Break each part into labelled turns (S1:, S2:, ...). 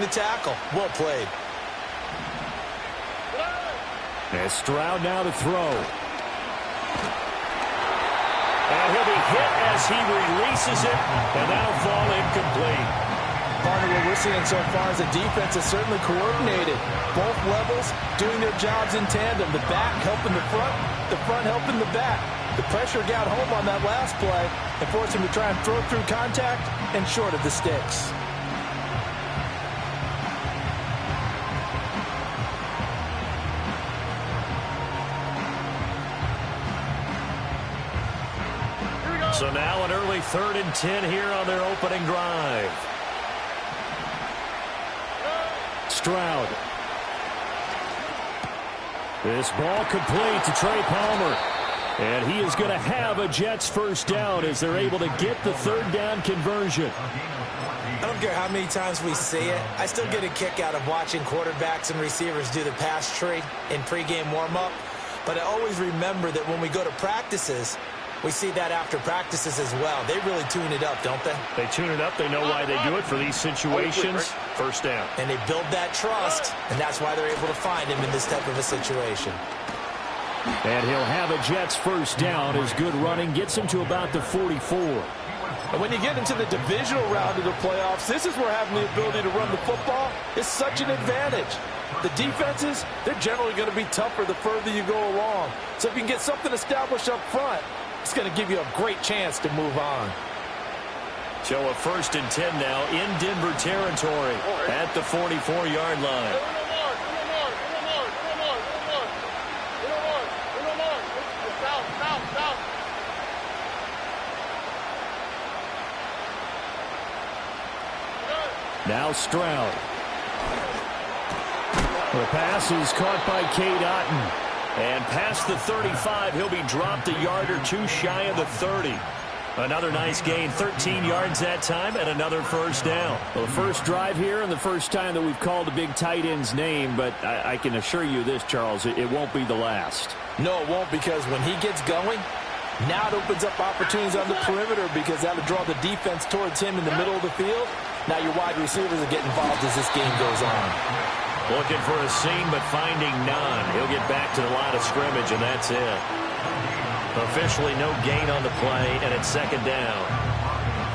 S1: the tackle. Well played.
S2: And Stroud now to throw. And he'll be hit as he releases it, and that'll fall incomplete.
S1: Partner, what we're seeing so far is the defense is certainly coordinated. Both levels doing their jobs in tandem. The back helping the front helping the back. The pressure got home on that last play and forced him to try and throw through contact and short of the sticks.
S2: So now an early 3rd and 10 here on their opening drive. Stroud. This ball complete to Trey Palmer. And he is going to have a Jets first down as they're able to get the 3rd down conversion.
S1: I don't care how many times we see it. I still get a kick out of watching quarterbacks and receivers do the pass tree in pregame warm-up. But I always remember that when we go to practices, we see that after practices as well. They really tune it up, don't they?
S2: They tune it up. They know why they do it for these situations. First down.
S1: And they build that trust, and that's why they're able to find him in this type of a situation.
S2: And he'll have a Jets first down as good running gets him to about the 44.
S1: And when you get into the divisional round of the playoffs, this is where having the ability to run the football is such an advantage. The defenses, they're generally going to be tougher the further you go along. So if you can get something established up front, it's going to give you a great chance to move on.
S2: So a 1st and 10 now in Denver territory at the 44-yard line. Now Stroud. The pass is caught by Cade Otton. And past the 35, he'll be dropped a yard or two shy of the 30. Another nice gain, 13 yards that time, and another first down. Well, the first drive here and the first time that we've called a big tight end's name, but I can assure you this, Charles, it won't be the last.
S1: No, it won't, because when he gets going, now it opens up opportunities on the perimeter because that'll draw the defense towards him in the middle of the field. Now your wide receivers will get involved as this game goes on.
S2: Looking for a seam, but finding none. He'll get back to the line of scrimmage, and that's it. Officially no gain on the play, and it's 2nd down.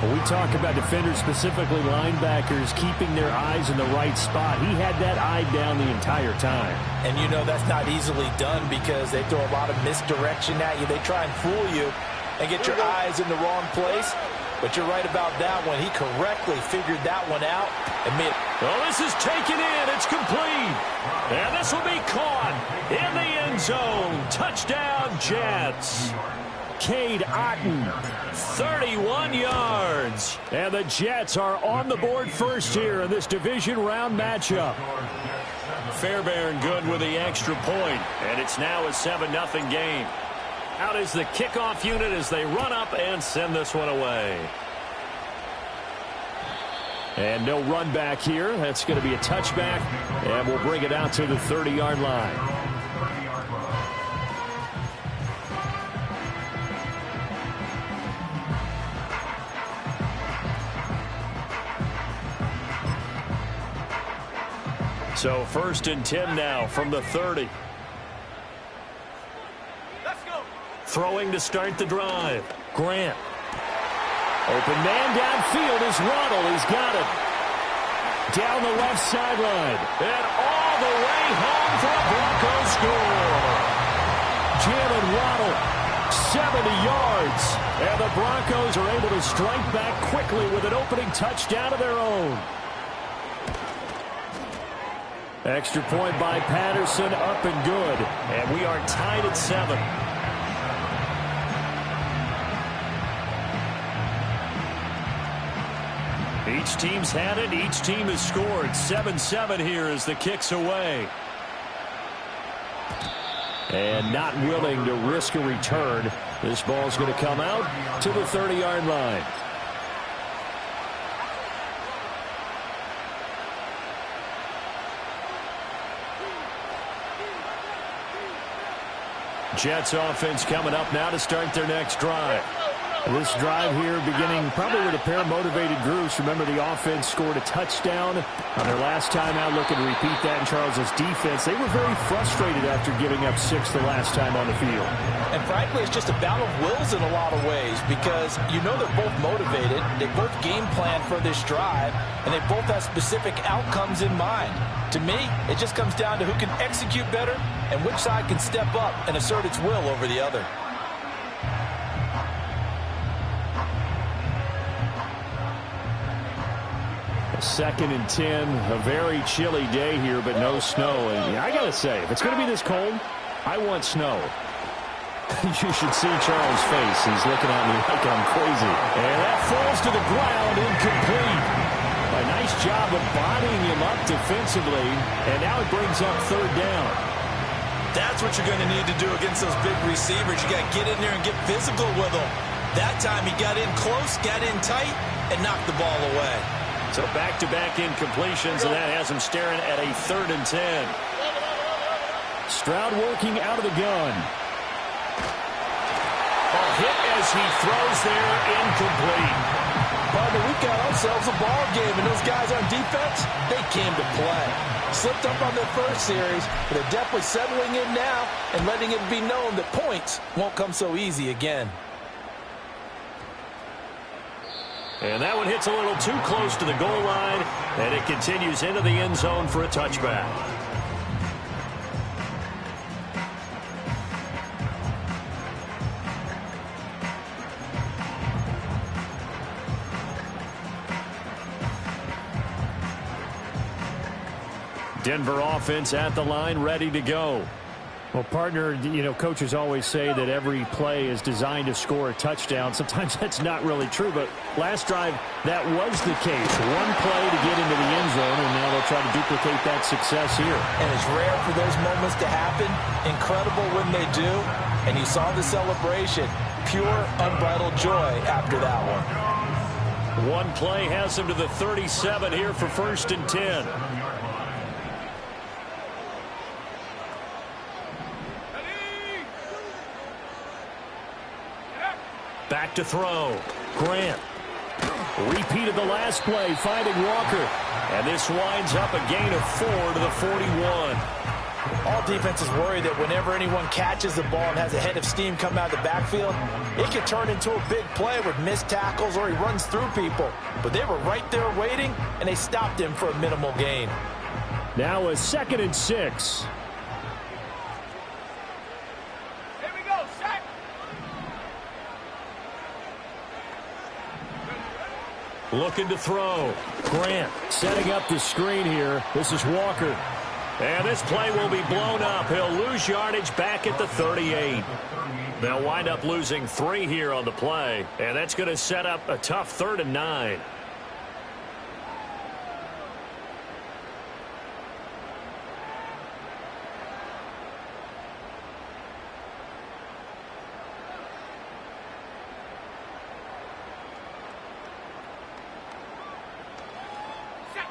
S2: When we talk about defenders, specifically linebackers, keeping their eyes in the right spot. He had that eye down the entire time.
S1: And you know that's not easily done because they throw a lot of misdirection at you. They try and fool you and get your eyes in the wrong place. But you're right about that one. He correctly figured that one out and made it.
S2: Oh, this is taken in. It's complete. And this will be caught in the end zone. Touchdown, Jets. Cade Otton, 31 yards. And the Jets are on the board first here in this division round matchup. Fairbairn good with the extra point. And it's now a 7-0 game. Out is the kickoff unit as they run up and send this one away. And no run back here. That's going to be a touchback, and we'll bring it out to the 30-yard line. So 1st and 10 now from the 30. Throwing to start the drive. Grant. Open man downfield is Waddle. He's got it. Down the left sideline. And all the way home for a Broncos score. Jalen Waddle, 70 yards. And the Broncos are able to strike back quickly with an opening touchdown of their own. Extra point by Patterson, up and good. And we are tied at 7. Each team's had it. Each team has scored. 7-7 here as the kick's away. And not willing to risk a return. This ball's going to come out to the 30-yard line. Jets offense coming up now to start their next drive. This drive here beginning probably with a pair of motivated groups. Remember, the offense scored a touchdown on their last time out, looking to repeat that in Charles's defense. They were very frustrated after giving up 6 the last time on the field.
S1: And frankly, it's just a battle of wills in a lot of ways because you know they're both motivated. They both game plan for this drive, and they both have specific outcomes in mind. To me, it just comes down to who can execute better and which side can step up and assert its will over the other.
S2: Second and 10, a very chilly day here, but no snow. And I got to say, if it's going to be this cold, I want snow. You should see Charles' face. He's looking at me like I'm crazy. And that falls to the ground, incomplete. A nice job of bodying him up defensively, and now it brings up third down.
S1: That's what you're going to need to do against those big receivers. You got to get in there and get physical with them. That time he got in close, got in tight, and knocked the ball away.
S2: So back-to-back incompletions, and that has him staring at a 3rd and 10. Stroud working out of the gun. A hit as he throws there, incomplete.
S1: Partner, we've got ourselves a ball game, and those guys on defense, they came to play. Slipped up on their first series, but they're definitely settling in now and letting it be known that points won't come so easy again.
S2: And that one hits a little too close to the goal line, and it continues into the end zone for a touchback. Denver offense at the line, ready to go. Well, partner, you know, coaches always say that every play is designed to score a touchdown. Sometimes that's not really true, but last drive, that was the case. One play to get into the end zone, and now they'll try to duplicate that success here. And
S1: it's rare for those moments to happen. Incredible when they do. And you saw the celebration. Pure, unbridled joy after that one.
S2: One play has him to the 37 here for 1st and 10. Back to throw. Grant. Repeat of the last play, finding Walker. And this winds up a gain of 4 to the 41.
S1: All defenses worry that whenever anyone catches the ball and has a head of steam come out of the backfield, it can turn into a big play with missed tackles or he runs through people. But they were right there waiting, and they stopped him for a minimal gain.
S2: Now a 2nd and 6. Looking to throw. Grant setting up the screen here. This is Walker. And this play will be blown up. He'll lose yardage back at the 38. They'll wind up losing 3 here on the play. And that's going to set up a tough 3rd and 9.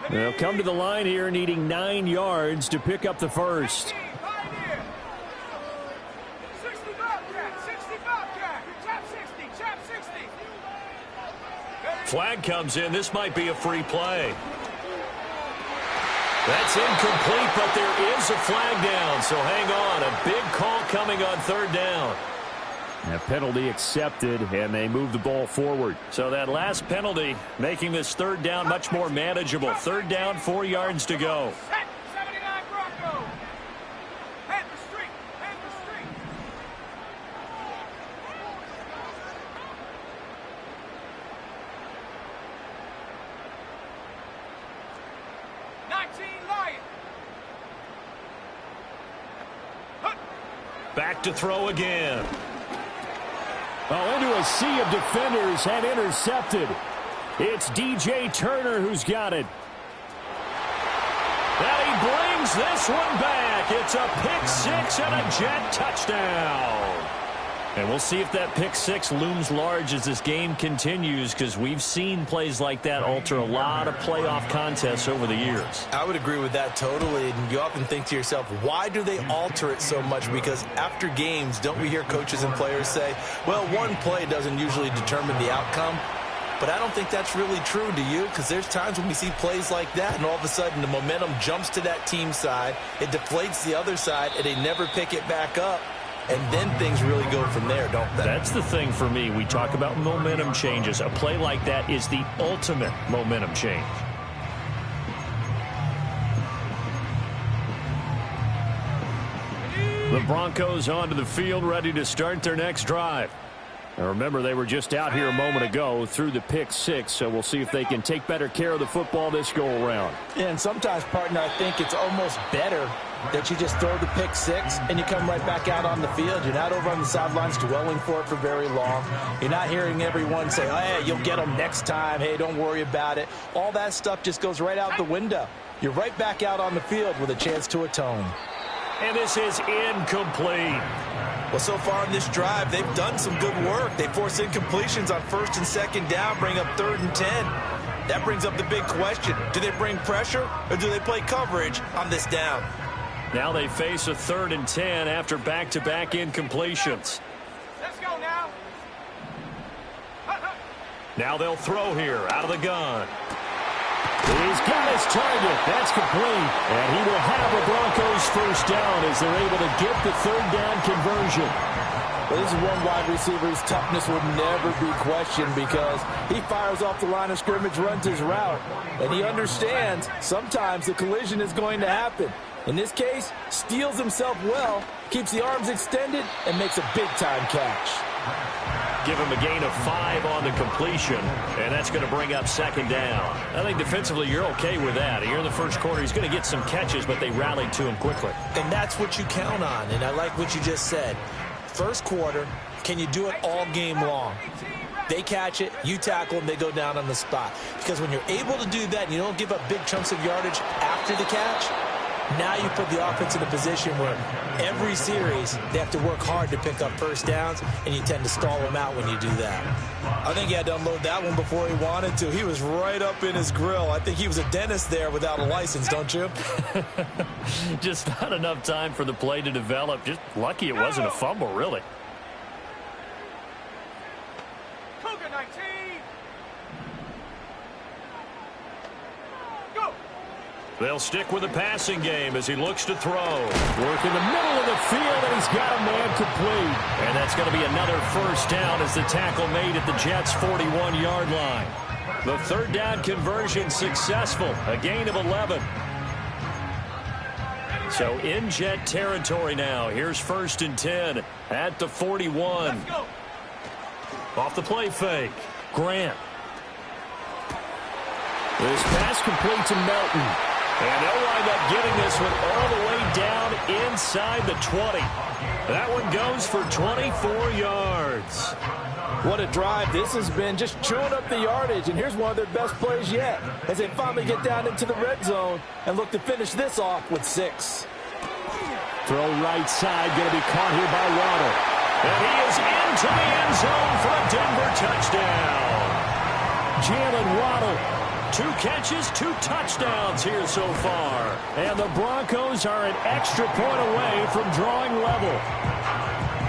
S2: They'll come to the line here needing 9 yards to pick up the first. Flag comes in. This might be a free play. That's incomplete, but there is a flag down. So hang on. A big call coming on 3rd down. A penalty accepted, and they move the ball forward. So that last penalty making this 3rd down much more manageable. 3rd down, 4 yards to go. Back to throw again. Oh, into a sea of defenders and intercepted. It's DJ Turner who's got it. And he brings this one back. It's a pick 6 and a Jet touchdown. And we'll see if that pick six looms large as this game continues, because we've seen plays like that alter a lot of playoff contests over the years.
S1: I would agree with that totally. And you often think to yourself, why do they alter it so much? Because after games, don't we hear coaches and players say, well, one play doesn't usually determine the outcome? But I don't think that's really true, do you? Because there's times when we see plays like that, and all of a sudden the momentum jumps to that team side, it deflates the other side, and they never pick it back up. And then things really go from there, don't they?
S2: That's the thing for me. We talk about momentum changes. A play like that is the ultimate momentum change. The Broncos onto the field, ready to start their next drive. Now remember, they were just out here a moment ago through the pick six, so we'll see if they can take better care of the football this go-around.
S1: Yeah, and sometimes, partner, I think it's almost better that you just throw the pick six and you come right back out on the field. You're not over on the sidelines dwelling for it for very long. You're not hearing everyone say, oh, hey, you'll get them next time. Hey, don't worry about it. All that stuff just goes right out the window. You're right back out on the field with a chance to atone.
S2: And this is incomplete.
S1: Well, so far in this drive, they've done some good work. They force incompletions on first and second down, bring up 3rd and 10. That brings up the big question. Do they bring pressure or do they play coverage on this down?
S2: Now they face a 3rd and 10 after back-to-back incompletions.
S3: Let's go now.
S2: Now they'll throw here out of the gun. He's got his target. That's complete. And he will have a Broncos first down as they're able to get the 3rd down conversion.
S1: Well, this is one wide receiver whose toughness would never be questioned because he fires off the line of scrimmage, runs his route, and he understands sometimes the collision is going to happen. In this case, steals himself well, keeps the arms extended, and makes a big-time catch.
S2: Give him a gain of 5 on the completion, and that's going to bring up 2nd down. I think defensively you're okay with that. Here in the first quarter, he's going to get some catches, but they rallied to him quickly.
S1: And that's what you count on, and I like what you just said. First quarter, can you do it all game long? They catch it, you tackle them, they go down on the spot. Because when you're able to do that and you don't give up big chunks of yardage after the catch, now you put the offense in a position where every series they have to work hard to pick up first downs, and you tend to stall them out when you do that. I think he had to unload that one before he wanted to. He was right up in his grill. I think he was a dentist there without a license, don't you?
S2: Just not enough time for the play to develop. Just lucky it wasn't a fumble, really.
S3: Cougar 19. Go.
S2: They'll stick with the passing game as he looks to throw. Work in the middle of the field, and he's got a man complete. And that's going to be another first down as the tackle made at the Jets' 41-yard line. The 3rd down conversion successful, a gain of 11. So in Jet territory now. Here's 1st and 10 at the 41. Off the play fake, Grant. This pass complete to Melton. And they'll wind up getting this one all the way down inside the 20. That one goes for 24 yards.
S1: What a drive this has been, just chewing up the yardage. And here's one of their best plays yet as they finally get down into the red zone and look to finish this off with 6.
S2: Throw right side, going to be caught here by Waddle. And he is into the end zone for a Denver touchdown. Jalen Waddle. 2 catches, 2 touchdowns here so far. And the Broncos are an extra point away from drawing level.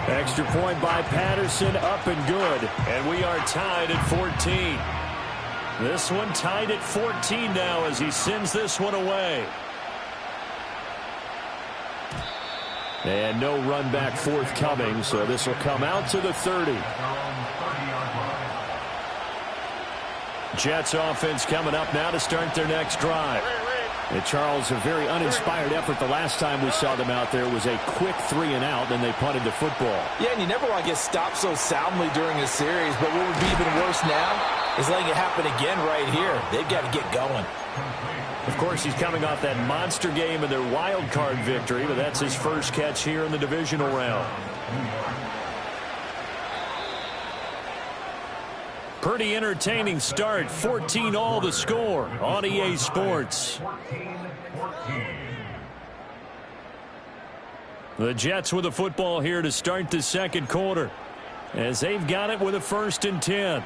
S2: Extra point by Patterson, up and good. And we are tied at 14. This one tied at 14 now as he sends this one away. And no run back forthcoming, so this will come out to the 30. Jets offense coming up now to start their next drive. And Charles, a very uninspired effort the last time we saw them out there was a quick 3 and out, then they punted the football.
S1: Yeah, and you never want to get stopped so soundly during a series, but what would be even worse now is letting it happen again right here. They've got to get going.
S2: Of course, he's coming off that monster game in their wild card victory, but that's his first catch here in the divisional round. Pretty entertaining start. 14-all the score on EA Sports. The Jets with the football here to start the second quarter. as they've got it with a 1st and 10.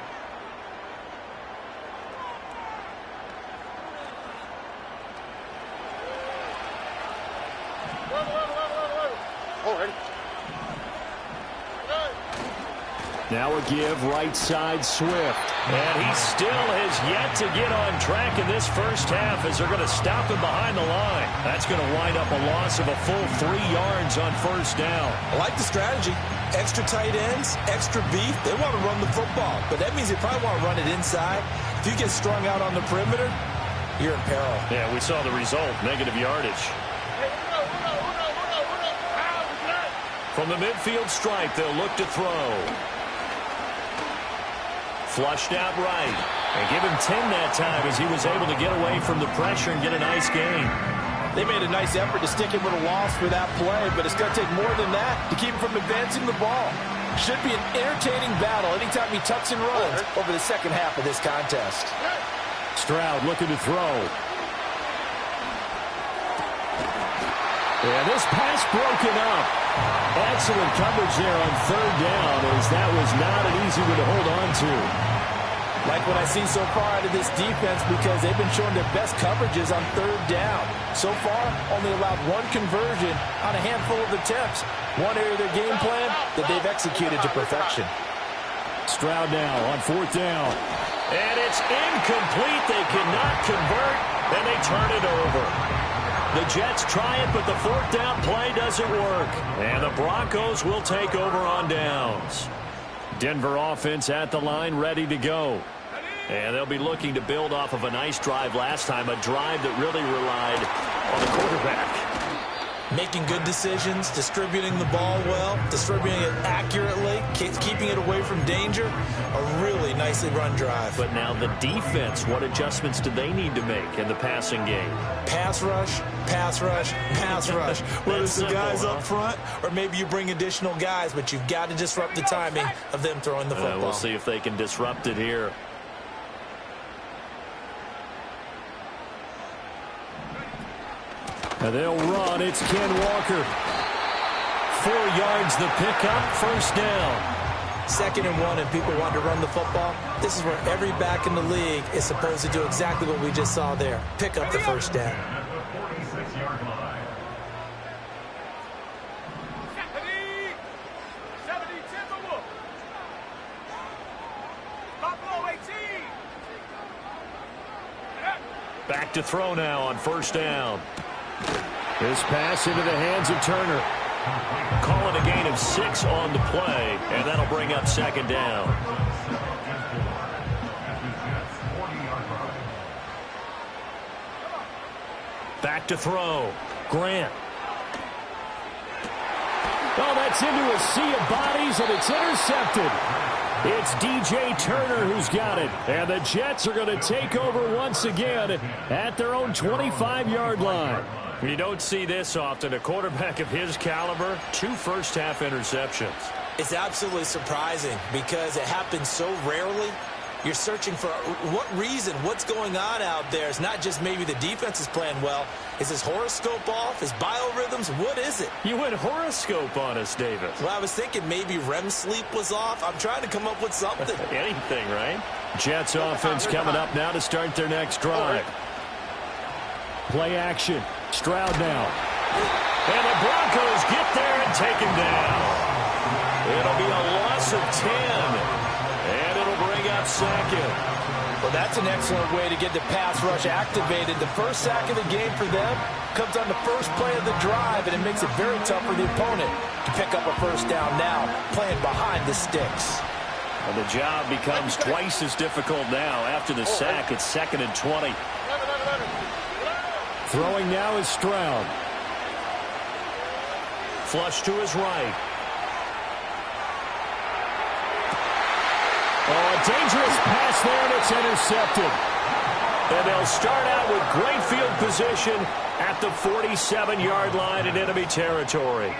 S2: Now a give right side Swift. And he still has yet to get on track in this first half as they're going to stop him behind the line. That's going to wind up a loss of a full 3 yards on 1st down.
S1: I like the strategy. Extra tight ends, extra beef. They want to run the football, but that means they probably want to run it inside. If you get strung out on the perimeter, you're in peril.
S2: Yeah, we saw the result, negative yardage. From the midfield stripe, they'll look to throw. Flushed out right. And give him 10 that time as he was able to get away from the pressure and get a nice gain.
S1: They made a nice effort to stick him with a loss for that play, but it's going to take more than that to keep him from advancing the ball. Should be an entertaining battle anytime he tucks and runs over the second half of this contest.
S2: Stroud looking to throw. And this pass broken up. Excellent coverage there on 3rd down, as that was not an easy one to hold on to.
S1: Like what I see so far out of this defense, because they've been showing their best coverages on 3rd down. So far, only allowed 1 conversion on a handful of attempts. One area of their game plan that they've executed to perfection.
S2: Stroud now on 4th down. And it's incomplete. They cannot convert, and they turn it over. The Jets try it, but the 4th down play doesn't work. And the Broncos will take over on downs. Denver offense at the line, ready to go. And they'll be looking to build off of a nice drive last time, a drive that really relied on the quarterback.
S1: Making good decisions, distributing the ball well, distributing it accurately, keeping it away from danger. A really nicely run drive.
S2: But now the defense, what adjustments do they need to make in the passing game?
S1: Pass rush, pass rush, pass rush. Whether it's the guys up front or maybe you bring additional guys, but you've got to disrupt the timing of them throwing the football.
S2: We'll see if they can disrupt it here. And they'll run. It's Ken Walker. 4 yards the pickup. 1st down.
S1: 2nd and 1, and people want to run the football. This is where every back in the league is supposed to do exactly what we just saw there. Pick up the 1st down.
S2: Back to throw now on 1st down. This pass into the hands of Turner. Calling a gain of 6 on the play, and that'll bring up 2nd down. Back to throw. Grant. Oh, that's into a sea of bodies, and it's intercepted. It's DJ Turner who's got it. And the Jets are going to take over once again at their own 25-yard line. You don't see this often. A quarterback of his caliber, 2 first-half interceptions.
S1: It's absolutely surprising because it happens so rarely. You're searching for what reason, what's going on out there. It's not just maybe the defense is playing well. Is his horoscope off? His biorhythms? What is it?
S2: You went horoscope on us, David.
S1: Well, I was thinking maybe REM sleep was off. I'm trying to come up with something.
S2: Anything, right? Jets offense coming up now to start their next drive. Play action. Stroud now. And the Broncos get there and take him down. It'll be a loss of 10. And it'll bring up 2nd.
S1: Well, that's an excellent way to get the pass rush activated. The first sack of the game for them comes on the first play of the drive, and it makes it very tough for the opponent to pick up a 1st down now, playing behind the sticks.
S2: And the job becomes twice as difficult now. After the sack, it's 2nd and 20. Throwing now is Stroud. Flush to his right. Oh, a dangerous pass there, and it's intercepted. And they'll start out with great field position at the 47-yard line in enemy territory.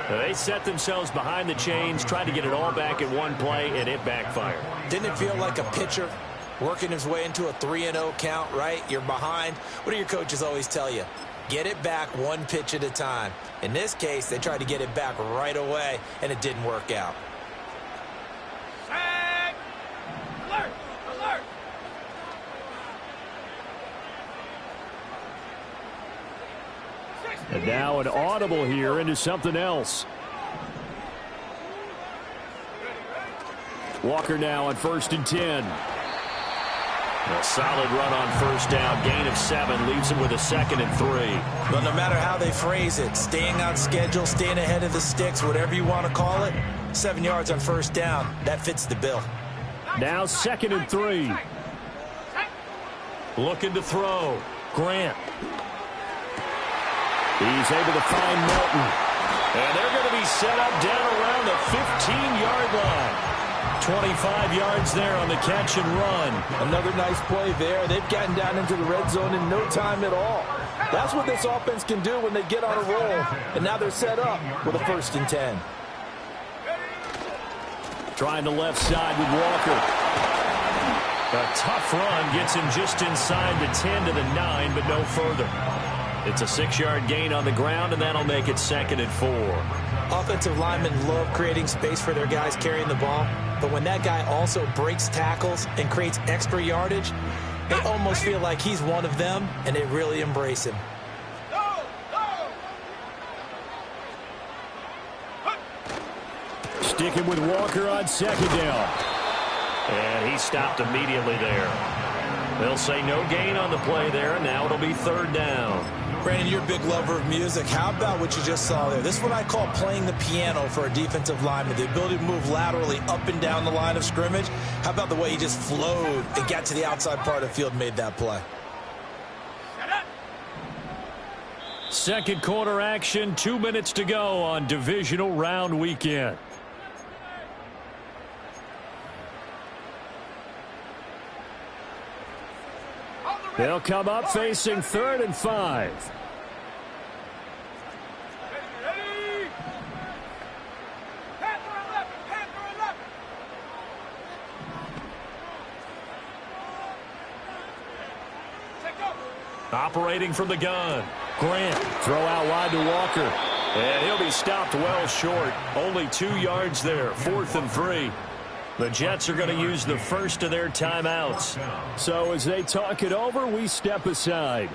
S2: They set themselves behind the chains, tried to get it all back in one play, and it backfired.
S1: Didn't it feel like a pitcher working his way into a 3-0 count, right? You're behind. What do your coaches always tell you? Get it back 1 pitch at a time. In this case, they tried to get it back right away, and it didn't work out.
S2: And now an audible here into something else. Walker now on 1st and 10. A solid run on 1st down. Gain of 7 leaves him with a 2nd and 3.
S1: Well, no matter how they phrase it, staying on schedule, staying ahead of the sticks, whatever you want to call it, 7 yards on 1st down, that fits the bill.
S2: Now 2nd and 3. Looking to throw. Grant. He's able to find Melton. And they're going to be set up down around the 15-yard line. 25 yards there on the catch and run.
S1: Another nice play there. They've gotten down into the red zone in no time at all. That's what this offense can do when they get on a roll. And now they're set up with a 1st and 10.
S2: Trying the left side with Walker. A tough run gets him just inside the 10 to the 9, but no further. It's a 6-yard gain on the ground, and that'll make it 2nd and 4.
S1: Offensive linemen love creating space for their guys carrying the ball, but when that guy also breaks tackles and creates extra yardage, they almost feel like he's one of them, and they really embrace him.
S2: Sticking with Walker on 2nd down. And he stopped immediately there. They'll say no gain on the play there, and now it'll be 3rd down.
S1: Brandon, you're a big lover of music. How about what you just saw there? This is what I call playing the piano for a defensive lineman. The ability to move laterally up and down the line of scrimmage. How about the way he just flowed and got to the outside part of the field and made that play?
S2: Second quarter action, 2 minutes to go on divisional round weekend. They'll come up facing 3rd and 5. Operating from the gun. Grant, throw out wide to Walker. And he'll be stopped well short. Only 2 yards there, 4th and 3. The Jets are going to use the first of their timeouts. So as they talk it over, we step aside.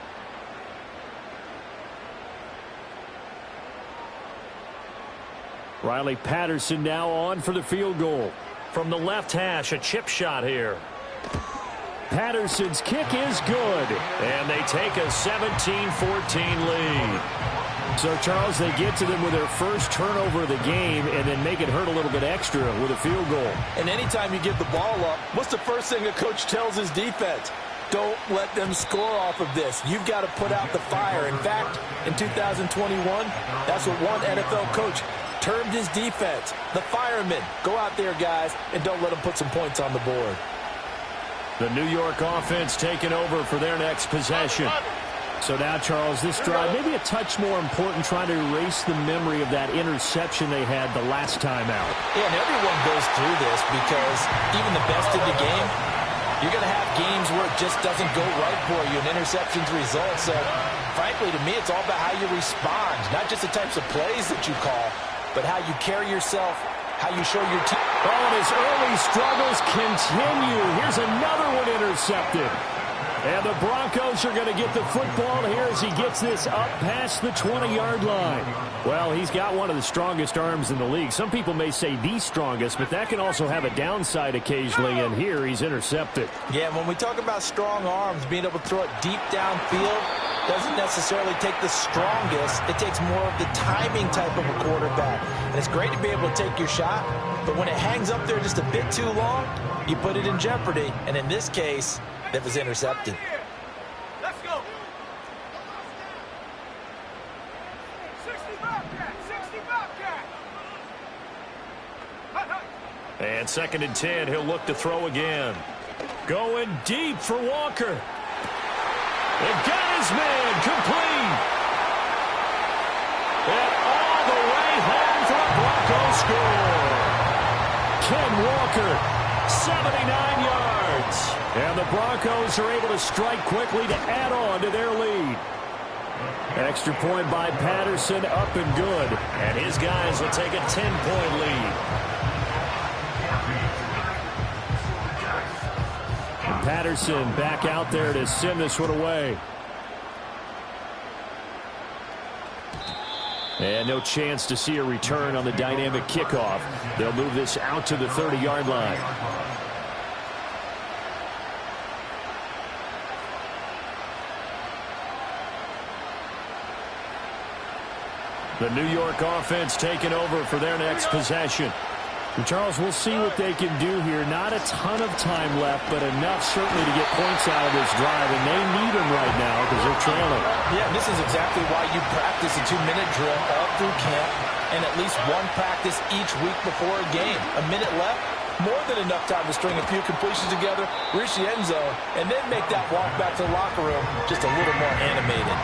S2: Riley Patterson now on for the field goal. From the left hash, a chip shot here. Patterson's kick is good. And they take a 17-14 lead. So, Charles, they get to them with their first turnover of the game and then make it hurt a little bit extra with a field goal.
S1: And anytime you give the ball up, what's the first thing a coach tells his defense? Don't let them score off of this. You've got to put out the fire. In fact, in 2021, that's what one NFL coach termed his defense. The firemen. Go out there, guys, and don't let them put some points on the board.
S2: The New York offense taking over for their next possession. So now, Charles, this drive maybe a touch more important, trying to erase the memory of that interception they had the last time out.
S1: Yeah, and everyone goes through this because even the best in the game, you're going to have games where it just doesn't go right for you, and interceptions result. So, frankly, to me, it's all about how you respond, not just the types of plays that you call, but how you carry yourself, how you show your team.
S2: Oh, and his early struggles continue. Here's another one intercepted. And the Broncos are going to get the football here as he gets this up past the 20-yard line. Well, he's got one of the strongest arms in the league. Some people may say the strongest, but that can also have a downside occasionally, and here he's intercepted.
S1: Yeah, when we talk about strong arms, being able to throw it deep downfield doesn't necessarily take the strongest. It takes more of the timing type of a quarterback. And it's great to be able to take your shot, but when it hangs up there just a bit too long, you put it in jeopardy. And in this case, that was intercepted.
S3: Let's go. 60 Bobcat, 60 Bobcat.
S2: And 2nd and 10, he'll look to throw again. Going deep for Walker. They've got his man complete. And all the way home for a Broncos score. Ken Walker, 79 yards. And the Broncos are able to strike quickly to add on to their lead. Extra point by Patterson, up and good. And his guys will take a 10-point lead. And Patterson back out there to send this one away. And no chance to see a return on the dynamic kickoff. They'll move this out to the 30-yard line. The New York offense taking over for their next possession.
S4: And Charles, we'll see what they can do here. Not a ton of time left, but enough certainly to get points out of this drive, and they need them right now because they're trailing.
S1: Yeah, this is exactly why you practice a 2-minute drill all through camp and at least one practice each week before a game. A minute left, more than enough time to string a few completions together, reach the end zone, and then make that walk back to the locker room just a little more animated.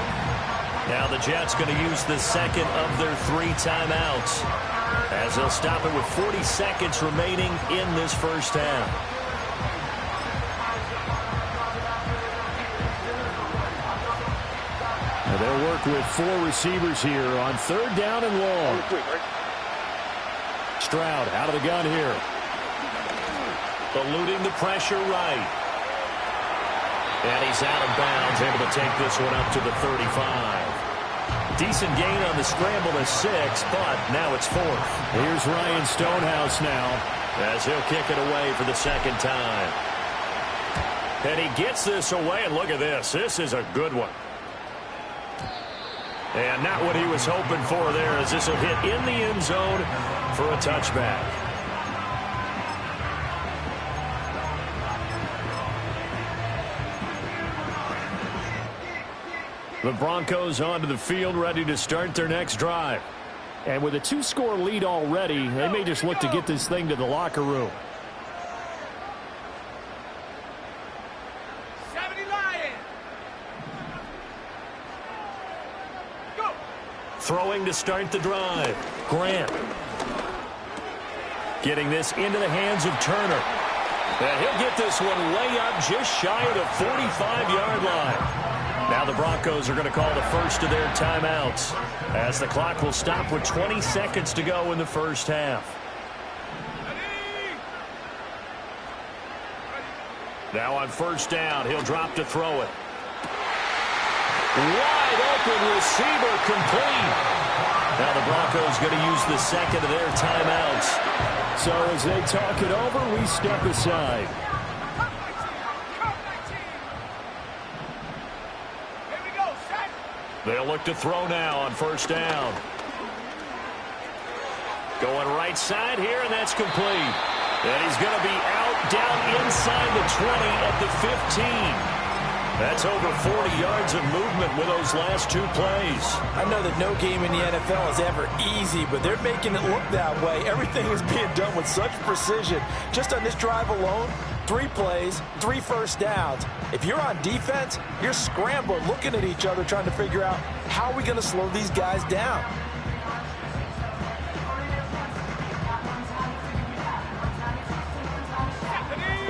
S2: Now the Jets going to use the second of their 3 timeouts, as they'll stop it with 40 seconds remaining in this first half.
S4: Now they'll work with 4 receivers here on 3rd down and long. Stroud out of the gun here.
S2: Eluding the pressure right. And he's out of bounds, able to take this one up to the 35. Decent gain on the scramble to 6, but now it's 4th.
S4: Here's Ryan Stonehouse now,
S2: as he'll kick it away for the second time. And he gets this away, and look at this. This is a good one. And not what he was hoping for there, as this will hit in the end zone for a touchback. The Broncos onto the field, ready to start their next drive.
S4: And with a 2-score lead already, they may just look to get this thing to the locker room.
S3: 70 Lions. Go.
S2: Throwing to start the drive. Grant. Getting this into the hands of Turner. And he'll get this one way up just shy of the 45-yard line. Now the Broncos are going to call the first of their timeouts, as the clock will stop with 20 seconds to go in the first half. Now on first down, he'll drop to throw it. Wide open receiver, complete. Now the Broncos going to use the second of their timeouts.
S4: So as they talk it over, we step aside.
S2: They'll look to throw now on first down. Going right side here, and that's complete. And he's going to be out down inside the 20 at the 15. That's over 40 yards of movement with those last 2 plays.
S1: I know that no game in the NFL is ever easy, but they're making it look that way. Everything is being done with such precision. Just on this drive alone, 3 plays, 3 first downs. If you're on defense, you're scrambling, looking at each other, trying to figure out how are we going to slow these guys down.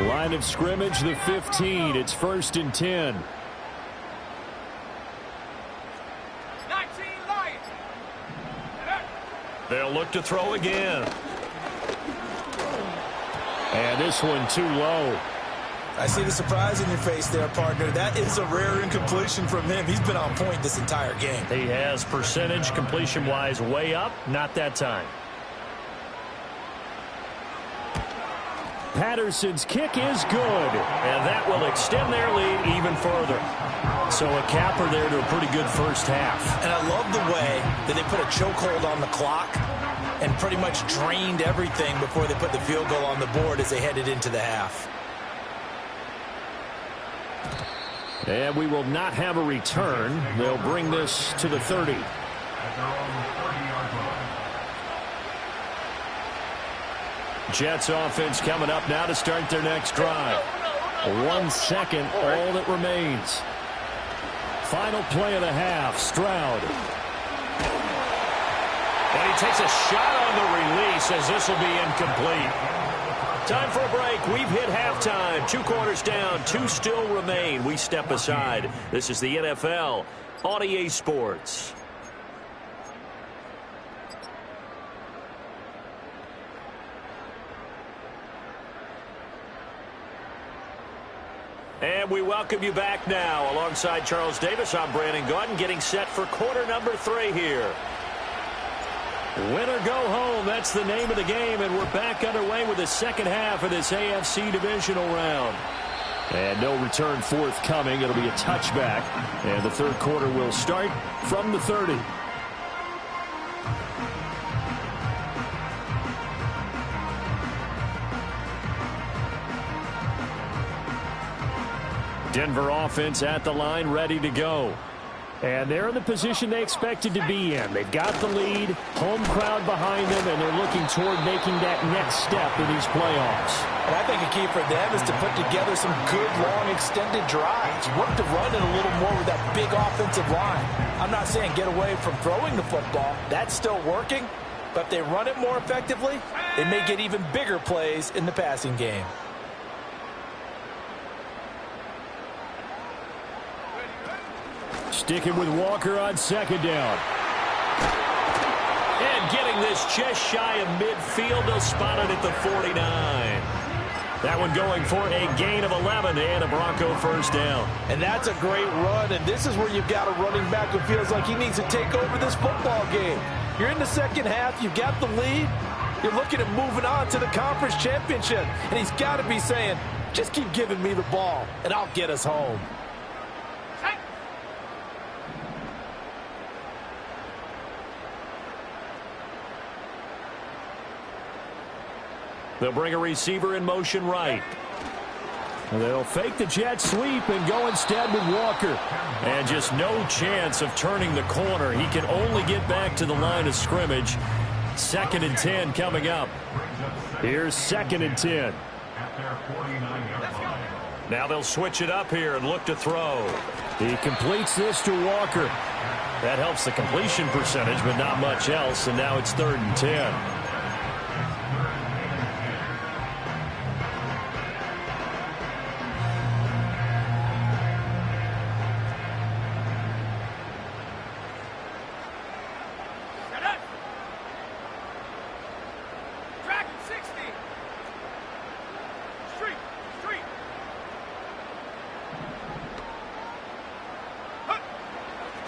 S4: Line of scrimmage, the 15. It's 1st and 10.
S3: 19 Lions.
S2: They'll look to throw again.
S4: And this one too low.
S1: I see the surprise in your face there, partner. That is a rare incompletion from him. He's been on point this entire game.
S2: He has percentage completion-wise way up, not that time.
S4: Patterson's kick is good.
S2: And that will extend their lead even further. So a capper there to a pretty good first half.
S1: And I love the way that they put a chokehold on the clock and pretty much drained everything before they put the field goal on the board as they headed into the half.
S4: And we will not have a return. They'll bring this to the 30.
S2: Jets offense coming up now to start their next drive.
S4: 1 second, all that remains. Final play of the half, Stroud.
S2: And he takes a shot on the release, as this will be incomplete. Time for a break. We've hit halftime. 2 quarters down, 2 still remain. We step aside. This is the NFL on EA Sports. And And we welcome you back now. Alongside Charles Davis, I'm Brandon Gaudin, getting set for quarter number 3 here. Win or go home, that's the name of the game, and we're back underway with the second half of this AFC divisional round. And no return forthcoming. It'll be a touchback, and the third quarter will start from the 30. Denver offense at the line, ready to go. And they're in the position they expected to be in. They've got the lead, home crowd behind them, and they're looking toward making that next step in these playoffs.
S1: And I think a key for them is to put together some good, long, extended drives. Work the run in a little more with that big offensive line. I'm not saying get away from throwing the football. That's still working. But if they run it more effectively, they may get even bigger plays in the passing game.
S4: Sticking with Walker on second down.
S2: And getting this just shy of midfield, they'll spot it at the 49. That one going for a gain of 11 and a Bronco first down.
S1: And that's a great run, and this is where you've got a running back who feels like he needs to take over this football game. You're in the second half, you've got the lead, you're looking at moving on to the conference championship, and he's got to be saying, just keep giving me the ball, and I'll get us home.
S2: They'll bring a receiver in motion right.
S4: They'll fake the jet sweep and go instead with Walker.
S2: And just no chance of turning the corner. He can only get back to the line of scrimmage. 2nd and 10 coming up.
S4: Here's 2nd and 10.
S2: Now they'll switch it up here and look to throw.
S4: He completes this to Walker.
S2: That helps the completion percentage, but not much else. And now it's 3rd and 10.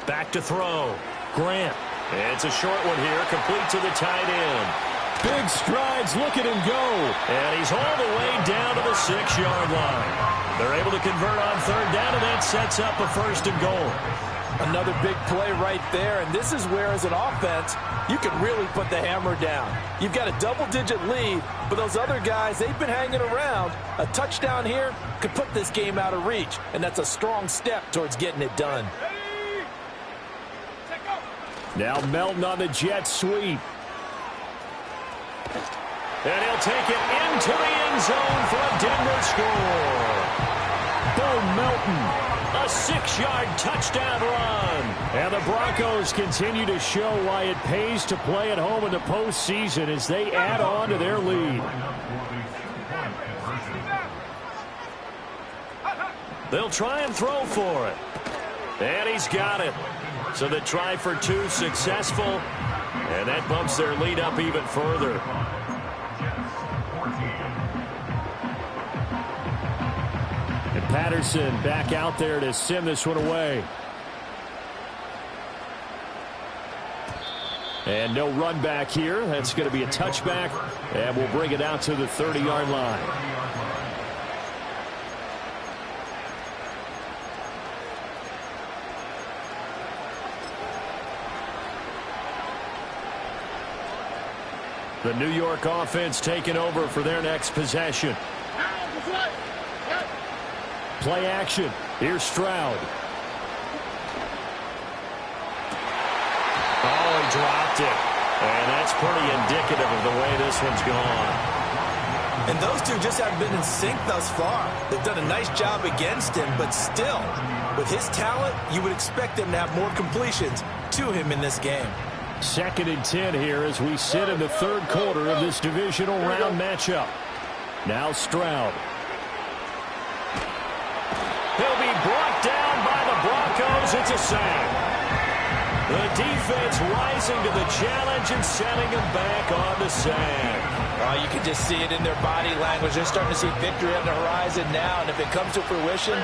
S2: Back to throw. Grant. It's a short one here, complete to the tight end.
S4: Big strides, look at him go.
S2: And he's all the way down to the 6-yard line. They're able to convert on 3rd down, and that sets up a 1st and goal.
S1: Another big play right there, and this is where, as an offense, you can really put the hammer down. You've got a double-digit lead, but those other guys, they've been hanging around. A touchdown here could put this game out of reach, and that's a strong step towards getting it done.
S4: Now Melton on the jet sweep.
S2: And he'll take it into the end zone for a Denver score.
S4: Bo Melton.
S2: A 6-yard touchdown run.
S4: And the Broncos continue to show why it pays to play at home in the postseason as they add on to their lead.
S2: They'll try and throw for it. And he's got it. So the try for 2 successful, and that bumps their lead up even further.
S4: And Patterson back out there to send this one away. And no run back here. That's going to be a touchback, and we'll bring it out to the 30-yard line. The New York offense taking over for their next possession. Play action. Here's Stroud.
S2: Oh, he dropped it. And that's pretty indicative of the way this one's gone.
S1: And those two just haven't been in sync thus far. They've done a nice job against him, but still, with his talent, you would expect them to have more completions to him in this game.
S4: 2nd and 10 here as we sit in the 3rd quarter of this divisional round matchup. Now Stroud.
S2: He'll be brought down by the Broncos. It's a sack. The defense rising to the challenge and sending him back on the sack.
S1: You can just see it in their body language. They're starting to see victory on the horizon now, and if it comes to fruition,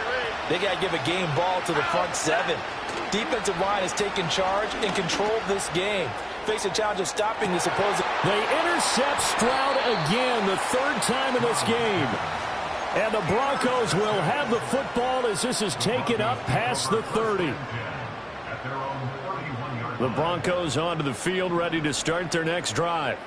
S1: They got to give a game ball to the front seven. Defensive line has taken charge and controlled this game. Face a challenge of stopping this opposing.
S4: They intercept Stroud again, the third time in this game. And the Broncos will have the football as this is taken up past the 30.
S2: The Broncos onto the field, ready to start their next drive.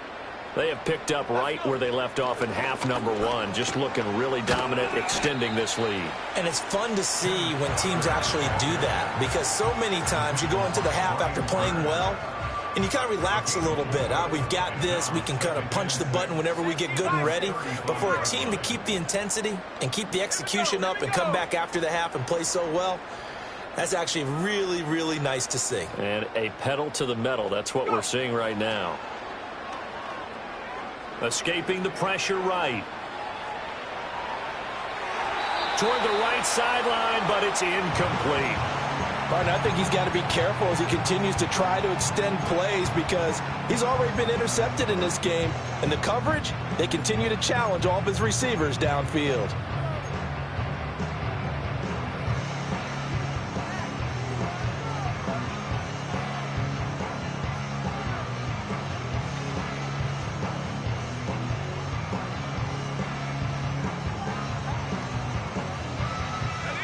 S2: They have picked up right where they left off in half number one, just looking really dominant, extending this lead.
S1: And it's fun to see when teams actually do that, because so many times you go into the half after playing well, and you kind of relax a little bit. We've got this. We can kind of punch the button whenever we get good and ready. But for a team to keep the intensity and keep the execution up and come back after the half and play so well, that's actually really, really nice to see.
S2: And a pedal to the metal. That's what we're seeing right now. Escaping the pressure right. Toward the right sideline, but it's incomplete.
S1: Martin, I think he's got to be careful as he continues to try to extend plays because he's already been intercepted in this game. And the coverage, they continue to challenge all of his receivers downfield.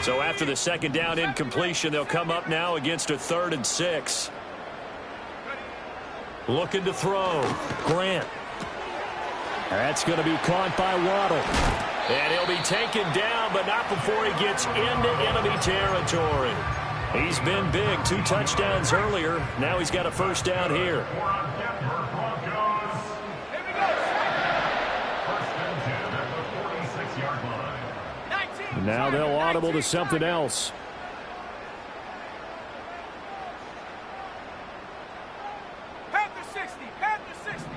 S2: So after the second down incompletion, they'll come up now against a 3rd and 6. Looking to throw. Grant.
S4: That's going to be caught by Waddle.
S2: And he'll be taken down, but not before he gets into enemy territory. He's been big. 2 touchdowns earlier. Now he's got a first down here.
S4: Now they'll audible to something else.
S3: Panther 60, Panther 60.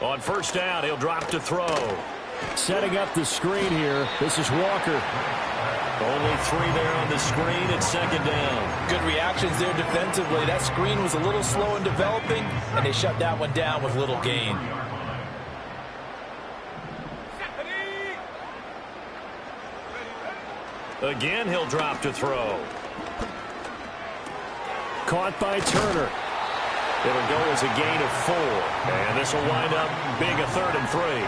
S2: On first down, he'll drop to throw.
S4: Setting up the screen here. This is Walker.
S2: Only 3 there on the screen at second down.
S1: Good reactions there defensively. That screen was a little slow in developing, and they shut that one down with little gain.
S2: Again, he'll drop to throw.
S4: Caught by Turner.
S2: It'll go as a gain of 4. And this will wind up being a 3rd and 3.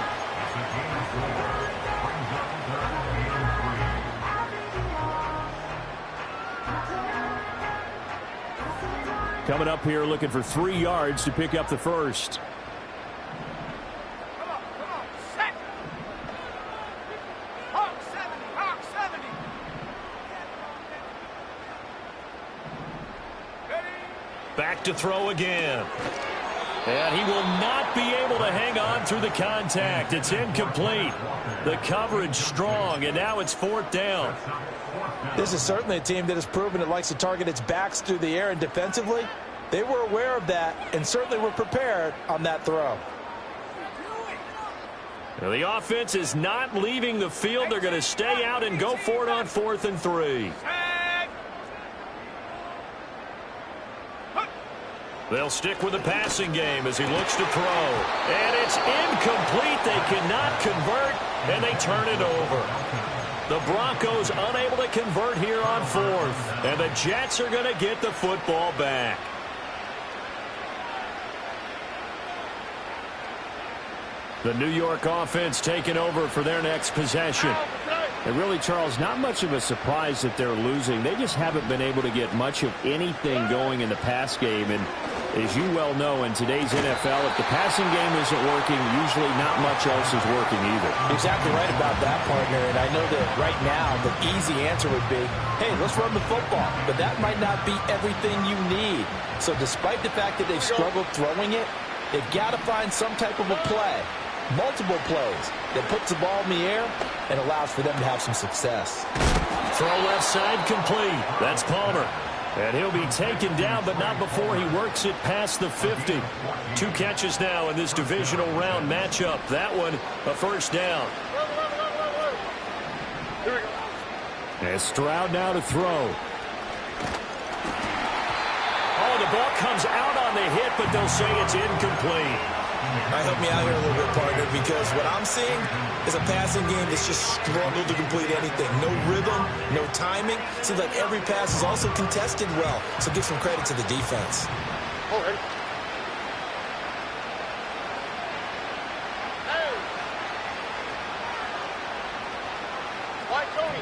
S4: Coming up here looking for 3 yards to pick up the first.
S3: Come on, set. Hawk 70, Hawk 70. Ready?
S2: Back to throw again. And he will not be able to hang on through the contact. It's incomplete. The coverage strong, and now it's 4th down.
S1: This is certainly a team that has proven it likes to target its backs through the air, and defensively, they were aware of that and certainly were prepared on that throw.
S2: Now the offense is not leaving the field. They're going to stay out and go for it on 4th and 3. They'll stick with the passing game as he looks to throw. And it's incomplete. They cannot convert, and they turn it over. The Broncos unable to convert here on 4th. And the Jets are going to get the football back.
S4: The New York offense taking over for their next possession. And really, Charles, not much of a surprise that they're losing. They just haven't been able to get much of anything going in the pass game. And as you well know, in today's NFL, if the passing game isn't working, usually not much else is working either.
S1: Exactly right about that, partner. And I know that right now the easy answer would be, hey, let's run the football. But that might not be everything you need. So despite the fact that they've struggled throwing it, they've got to find some type of a play, multiple plays, that puts the ball in the air and allows for them to have some success.
S2: Throw left side complete. That's Palmer. And he'll be taken down, but not before he works it past the 50. 2 catches now in this divisional round matchup. That one, a first down.
S4: And Stroud now to throw.
S2: Oh, the ball comes out on the hit, but they'll say it's incomplete.
S5: Help me out here a little bit, partner, because what I'm seeing is a passing game that's just struggled to complete anything. No rhythm, no timing. Seems like every pass is also contested well, so give some credit to the defense.
S3: All right. Tony.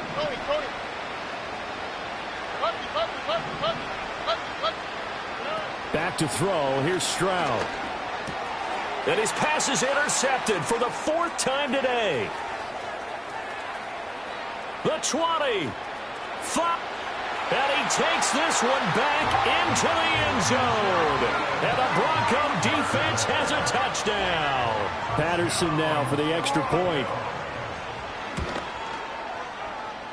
S4: Back to throw. Here's Stroud.
S2: And his pass is intercepted for the 4th time today. The 20. 5. And he takes this one back into the end zone. And the Bronco defense has a touchdown.
S4: Patterson now for the extra point.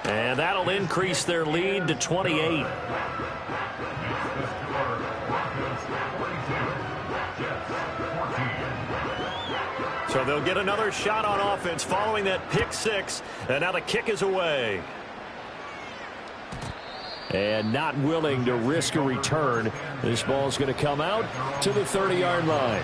S2: And that'll increase their lead to 28. So they'll get another shot on offense following that pick 6. And now the kick is away.
S4: And not willing to risk a return. This ball's going to come out to the 30-yard line.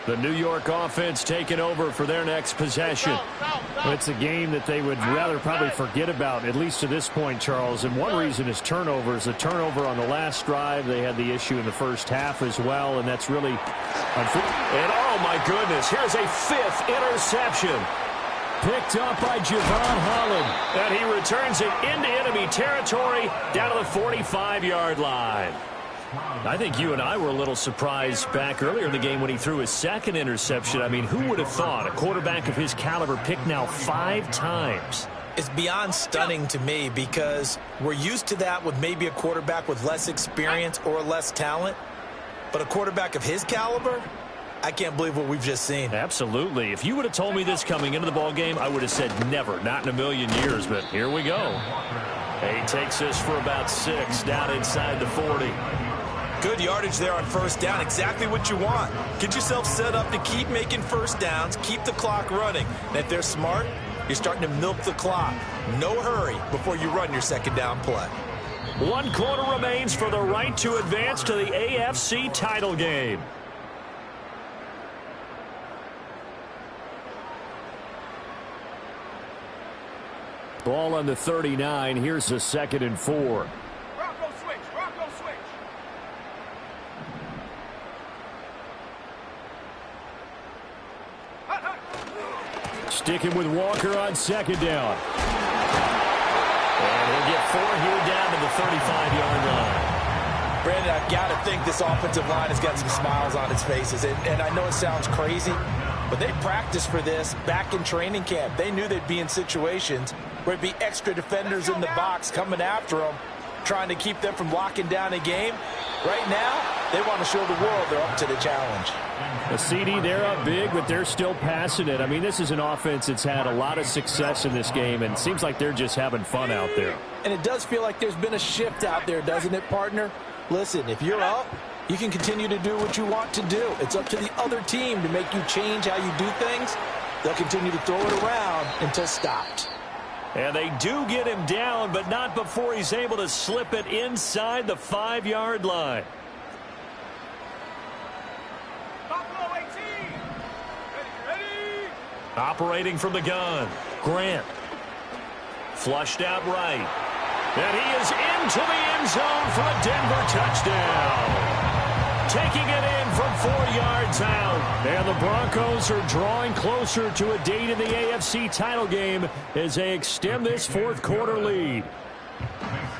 S4: The New York offense taking over for their next possession. It's a game that they would rather probably forget about, at least to this point, Charles. And one reason is turnovers. A turnover on the last drive. They had the issue in the first half as well, and that's really unfortunate.
S2: And oh my goodness, here's a 5th interception.
S4: Picked up by Javon Holland.
S2: And he returns it into enemy territory down to the 45-yard line.
S4: I think you and I were a little surprised back earlier in the game when he threw his 2nd interception. I mean, who would have thought a quarterback of his caliber picked now 5 times?
S5: It's beyond stunning to me because we're used to that with maybe a quarterback with less experience or less talent. But a quarterback of his caliber, I can't believe what we've just seen.
S4: Absolutely. If you would have told me this coming into the ball game, I would have said never, not in a million years. But here we go.
S2: He takes this for about 6 down inside the 40.
S5: Good yardage there on first down. Exactly what you want. Get yourself set up to keep making first downs, keep the clock running. And if they're smart, you're starting to milk the clock. No hurry before you run your second down play.
S2: 1 quarter remains for the right to advance to the AFC title game.
S4: Ball on the 39. Here's a 2nd and 4.
S3: Bronco switch.
S4: Sticking with Walker on 2nd down.
S2: And he'll get 4 here down to the 35-yard line.
S5: Brandon, I've got to think this offensive line has got some smiles on its faces. And I know it sounds crazy, but they practiced for this back in training camp. They knew they'd be in situations where it'd be extra defenders in the box coming after them, trying to keep them from locking down a game. Right now, they want to show the world they're up to the challenge.
S4: A CD, they're up big, but they're still passing it. I mean, this is an offense that's had a lot of success in this game, and it seems like they're just having fun out there.
S5: And it does feel like there's been a shift out there, doesn't it, partner? Listen, if you're up, you can continue to do what you want to do. It's up to the other team to make you change how you do things. They'll continue to throw it around until stopped.
S2: And they do get him down, but not before he's able to slip it inside the 5-yard line.
S3: Buffalo 18. Ready.
S2: Operating from the gun, Grant. Flushed out right. And he is into the end zone for a Denver touchdown. Taking it in from 4 yards out. And the Broncos are drawing closer to a date in the AFC title game as they extend this 4th quarter lead.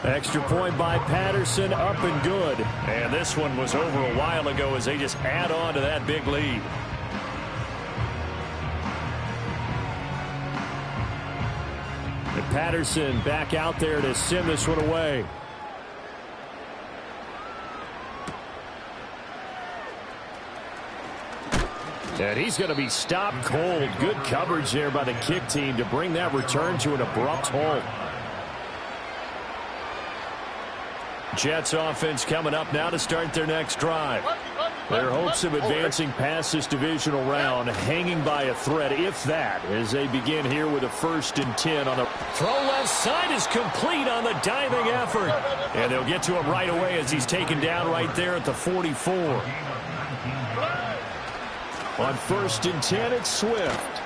S4: Extra point by Patterson, up and good.
S2: And this one was over a while ago as they just add on to that big lead.
S4: And Patterson back out there to send this one away. And he's going to be stopped cold. Good coverage there by the kick team to bring that return to an abrupt halt.
S2: Jets offense coming up now to start their next drive.
S4: Their hopes of advancing past this divisional round hanging by a thread, if that, as they begin here with a 1st and 10 on the
S2: Throw left side is complete on the diving effort.
S4: and they'll get to him right away as he's taken down right there at the 44. On 1st and 10, it's Swift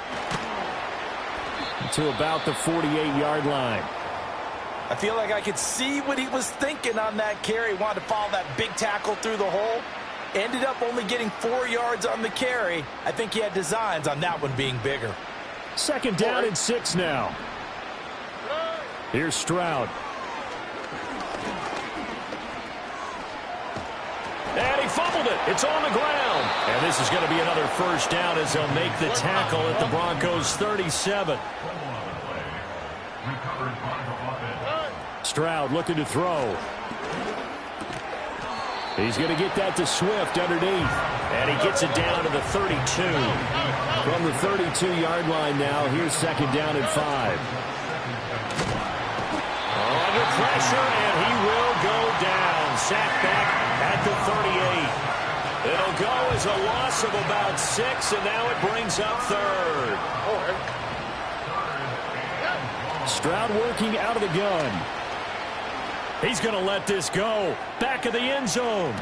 S4: to about the 48-yard line.
S5: I feel like I could see what he was thinking on that carry. He wanted to follow that big tackle through the hole. Ended up only getting 4 yards on the carry. I think he had designs on that one being bigger.
S4: 2nd down and 6 now. Here's Stroud.
S2: And he fumbled it. It's on the ground.
S4: And this is going to be another 1st down as they'll make the tackle at the Broncos 37. Stroud looking to throw. He's going to get that to Swift underneath. And he gets it down to the 32. From the 32-yard line now, here's 2nd down and 5.
S2: Under pressure, and he will go down. Sacked back at the 38. It'll go as a loss of about 6, and now it brings up 3rd.
S4: Stroud working out of the gun. He's going to let this go. Back of the end zone.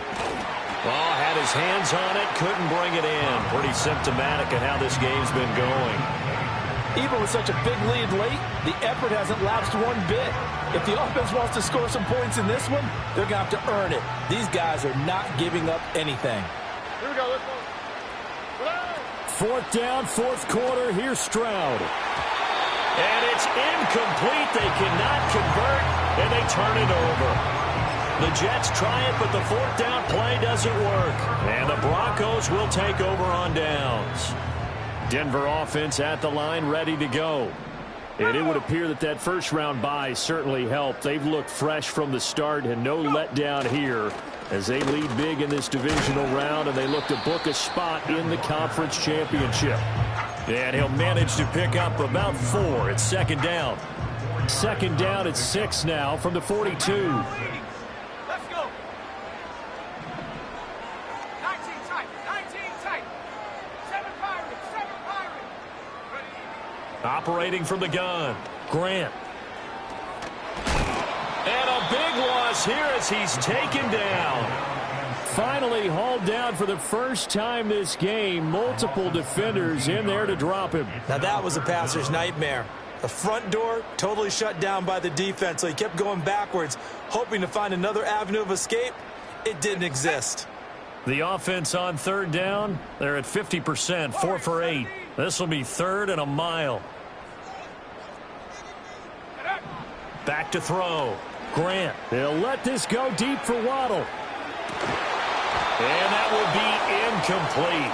S2: Well, had his hands on it, couldn't bring it in. Pretty symptomatic of how this game's been going.
S1: Even with such a big lead late, the effort hasn't lapsed one bit. If the offense wants to score some points in this one, they're going to have to earn it. These guys are not giving up anything.
S3: Here we go. Let's go.
S4: 4th down, 4th quarter. Here's Stroud.
S2: And it's incomplete. They cannot convert, and they turn it over. The Jets try it, but the 4th down play doesn't work. And the Broncos will take over on downs.
S4: Denver offense at the line, ready to go. And it would appear that that 1st-round bye certainly helped. They've looked fresh from the start and no letdown here as they lead big in this divisional round, and they look to book a spot in the conference championship.
S2: And he'll manage to pick up about 4. It's 2nd down.
S4: 2nd down at 6 now from the 42.
S3: Let's go. 19 tight. 19 tight. 7 Pirates. 7 Pirates. Ready.
S2: Operating from the gun. Grant. And a big loss here as he's taken down.
S4: Finally hauled down for the first time this game. Multiple defenders in there to drop him.
S5: Now that was a passer's nightmare. The front door totally shut down by the defense, so he kept going backwards, hoping to find another avenue of escape. It didn't exist.
S2: The offense on 3rd down, they're at 50%, 4 for 8. This will be 3rd and a mile. Back to throw. Grant.
S4: They'll let this go deep for Waddle.
S2: And that will be incomplete.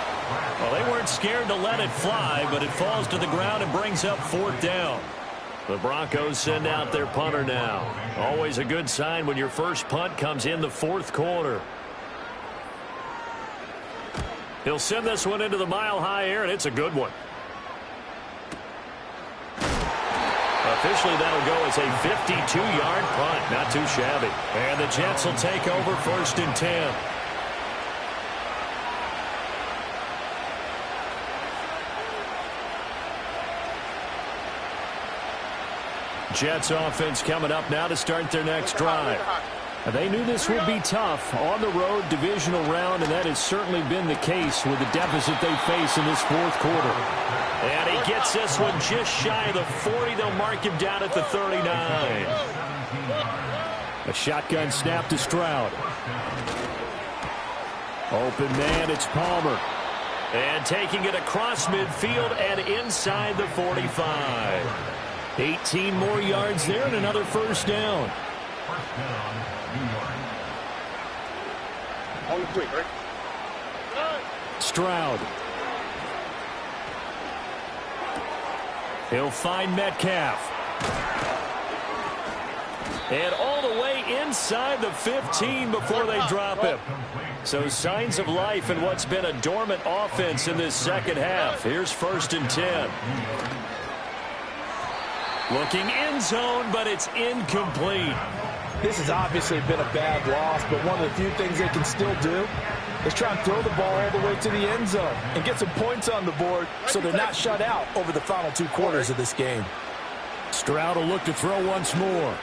S2: Well, they weren't scared to let it fly, but it falls to the ground and brings up 4th down. The Broncos send out their punter now. Always a good sign when your first punt comes in the 4th quarter. He'll send this one into the mile-high air, and it's a good one. Officially, that'll go as a 52-yard punt. Not too shabby. And the Jets will take over 1st and 10.
S4: Jets offense coming up now to start their next drive. They knew this would be tough on the road divisional round, and that has certainly been the case with the deficit they face in this 4th quarter.
S2: And he gets this one just shy of the 40. They'll mark him down at the 39.
S4: A shotgun snap to Stroud. Open man, it's Palmer.
S2: And taking it across midfield and inside the 45.
S4: 18 more yards there and another 1st down.
S3: On the quick, right?
S4: Stroud. He'll find Metcalf.
S2: And all the way inside the 15 before they drop him.
S4: So signs of life in what's been a dormant offense in this 2nd half. Here's 1st and 10.
S2: Looking end zone, but it's incomplete.
S1: This has obviously been a bad loss, but one of the few things they can still do is try and throw the ball all the way to the end zone and get some points on the board so they're not shut out over the final 2 quarters of this game.
S4: Stroud will look to throw once more.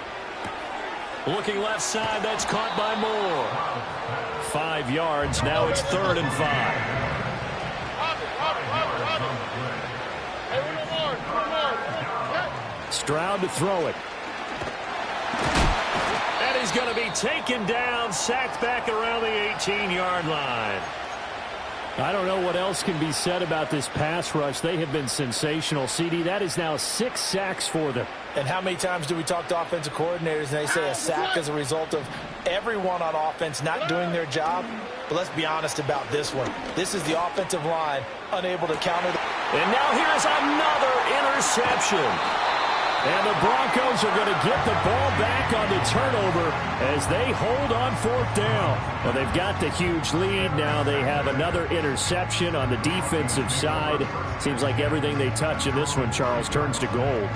S2: Looking left side, that's caught by Moore.
S4: 5 yards, now it's 3rd and 5. Stroud to throw it.
S2: And he's going to be taken down, sacked back around the 18-yard line.
S4: I don't know what else can be said about this pass rush. They have been sensational. CD, that is now 6 sacks for them.
S1: And how many times do we talk to offensive coordinators and they say a sack is a result of everyone on offense not doing their job? But let's be honest about this one. This is the offensive line unable to counter.
S2: And now here's another interception.
S4: And the Broncos are going to get the ball back on the turnover as they hold on 4th down. Well, they've got the huge lead. Now they have another interception on the defensive side. Seems like everything they touch in this one, Charles, turns to gold.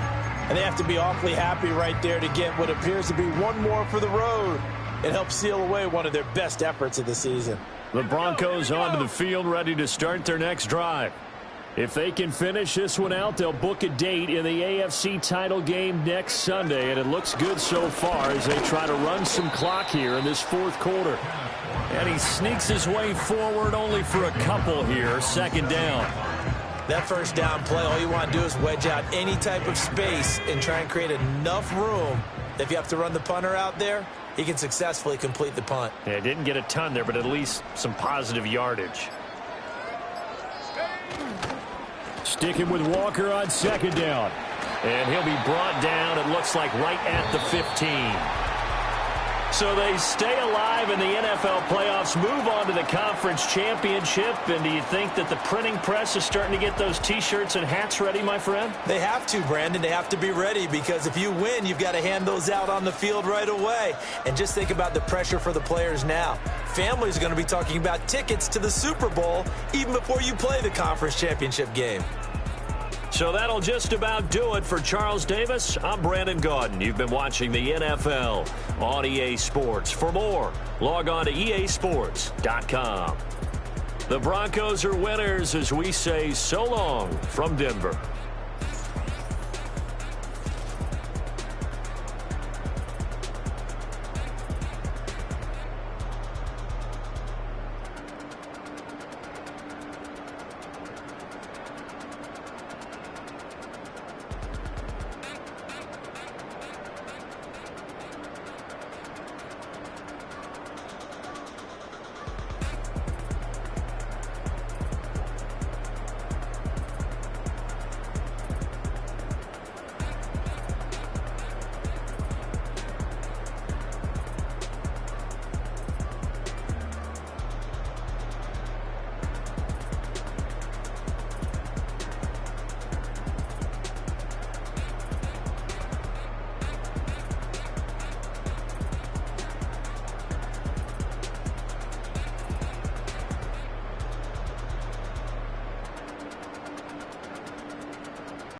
S1: And they have to be awfully happy right there to get what appears to be one more for the road. It helps seal away one of their best efforts of the season.
S4: The Broncos onto the field, ready to start their next drive. If they can finish this one out, they'll book a date in the AFC title game next Sunday, and it looks good so far as they try to run some clock here in this 4th quarter.
S2: And he sneaks his way forward only for a couple here, 2nd down.
S1: That 1st down play, all you want to do is wedge out any type of space and try and create enough room that if you have to run the punter out there, he can successfully complete the punt.
S2: Yeah, didn't get a ton there, but at least some positive yardage.
S4: Sticking with Walker on 2nd down.
S2: And he'll be brought down, it looks like, right at the 15. So they stay alive in the NFL playoffs, move on to the conference championship. And do you think that the printing press is starting to get those T-shirts and hats ready, my friend?
S1: They have to, Brandon. They have to be ready because if you win, you've got to hand those out on the field right away. And just think about the pressure for the players now. Families are going to be talking about tickets to the Super Bowl even before you play the conference championship game.
S2: So that'll just about do it for Charles Davis. I'm Brandon Gaudin. You've been watching the NFL on EA Sports. For more, log on to easports.com. The Broncos are winners as we say so long from Denver.